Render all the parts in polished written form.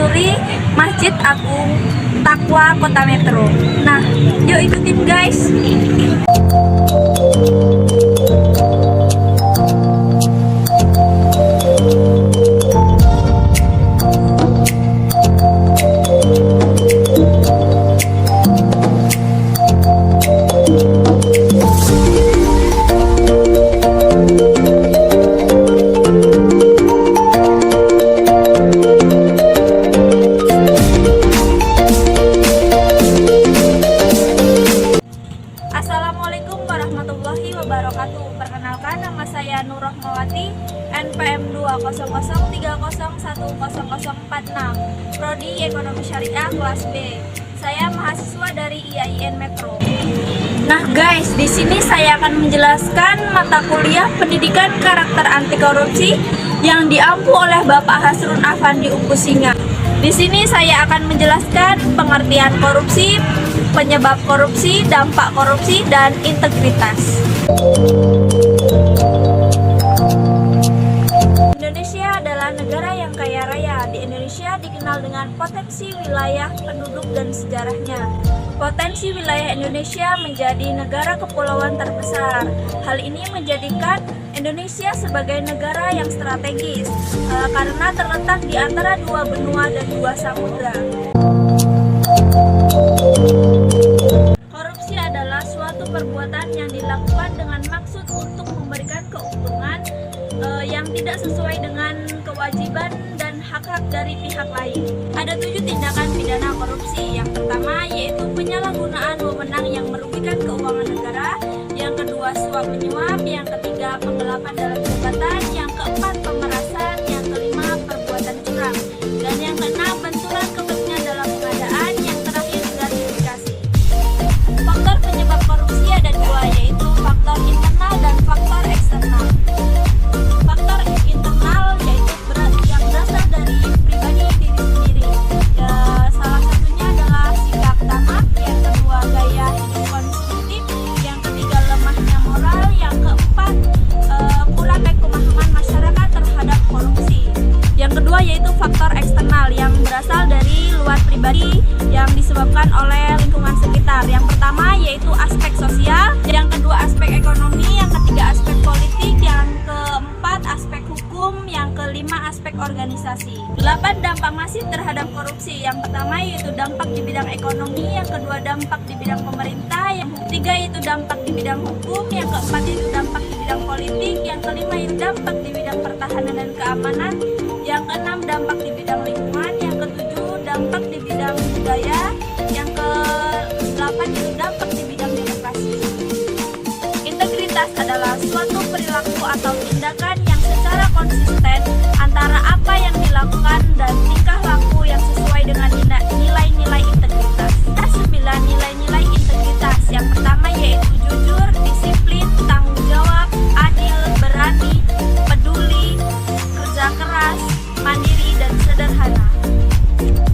menyusuri Masjid Agung Taqwa Kota Metro. Nah, yuk ikutin guys. Assalamualaikum warahmatullahi wabarakatuh. Perkenalkan, nama saya Nur Rahmawati, NPM 200301046, Prodi Ekonomi Syariah kelas B. Saya mahasiswa dari IAIN Metro. Nah guys, di sini saya akan menjelaskan mata kuliah Pendidikan Karakter Anti Korupsi yang diampu oleh Bapak Hasrun Afandi Upusinga. Di sini saya akan menjelaskan pengertian korupsi, penyebab korupsi, dampak korupsi, dan integritas. Indonesia adalah negara yang kaya raya. Di Indonesia dikenal dengan potensi wilayah, penduduk, dan sejarahnya. Potensi wilayah Indonesia menjadi negara kepulauan terbesar. Hal ini menjadikan Indonesia sebagai negara yang strategis karena terletak di antara dua benua dan dua samudra. Korupsi adalah suatu perbuatan yang dilakukan dengan maksud untuk memberikan keuntungan yang tidak sesuai dengan kewajiban dan hak-hak dari pihak lain. Ada 7 tindakan pidana korupsi. Yang pertama yaitu penyalahgunaan wewenang yang merugikan keuangan negara. Yang kedua suap menyuap. Yang ketiga penggelapan dalam jabatan. Yang keempat pemerasan. Yang kelima perbuatan curang. Dan yang keenam benturan kepentingan dalam pengadaan. Yang terakhir gratifikasi. Faktor penyebab korupsi ada 2, yaitu faktor internal dan faktor eksternal. Faktor internal yaitu yang berasal dari pribadi diri sendiri. Ya, salah satunya adalah sikap tamak, yang kedua gaya hidup konsumtif, yang ketiga lemahnya moral, yang keempat kurangnya pemahaman masyarakat terhadap korupsi. Yang kedua yaitu faktor eksternal yang berasal dari luar pribadi yang disebabkan oleh lingkungan sekitar. Yang pertama yaitu aspek sosial, yang kedua aspek ekonomi, yang ketiga aspek politik, yang keempat aspek hukum, yang kelima aspek organisasi. 8 dampak masif terhadap korupsi. Yang pertama yaitu dampak di bidang ekonomi, yang kedua dampak di bidang pemerintah, yang ketiga yaitu dampak di bidang hukum, yang keempat yaitu dampak di bidang politik, yang kelima yaitu dampak di bidang pertahanan dan keamanan, yang keenam dampak di bidang lingkungan, yang ketujuh dampak di bidang budaya, yang ke-8 yaitu dampak di bidang demokrasi. Integritas adalah suatu perilaku atau tindakan yang secara konsisten antara apa yang dilakukan dan tingkah laku yang sesuai dengan nilai-nilai integritas. Ada 9 nilai-nilai integritas. Yang pertama yaitu jujur, disiplin, tanggung jawab, adil, berani, peduli, kerja keras, mandiri, dan sederhana.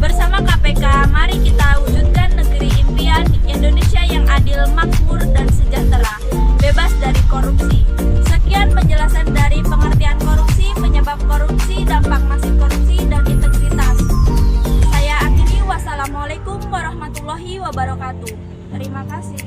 Bersama KPK, mari kita wujudkan negeri impian Indonesia yang adil, makmur, dan sejahtera, bebas dari korupsi. Sekian penjelasan dari pengertian korupsi, penyebab korupsi, dampak masif korupsi, dan integritas. Saya akhiri, wassalamualaikum warahmatullahi wabarakatuh. Terima kasih.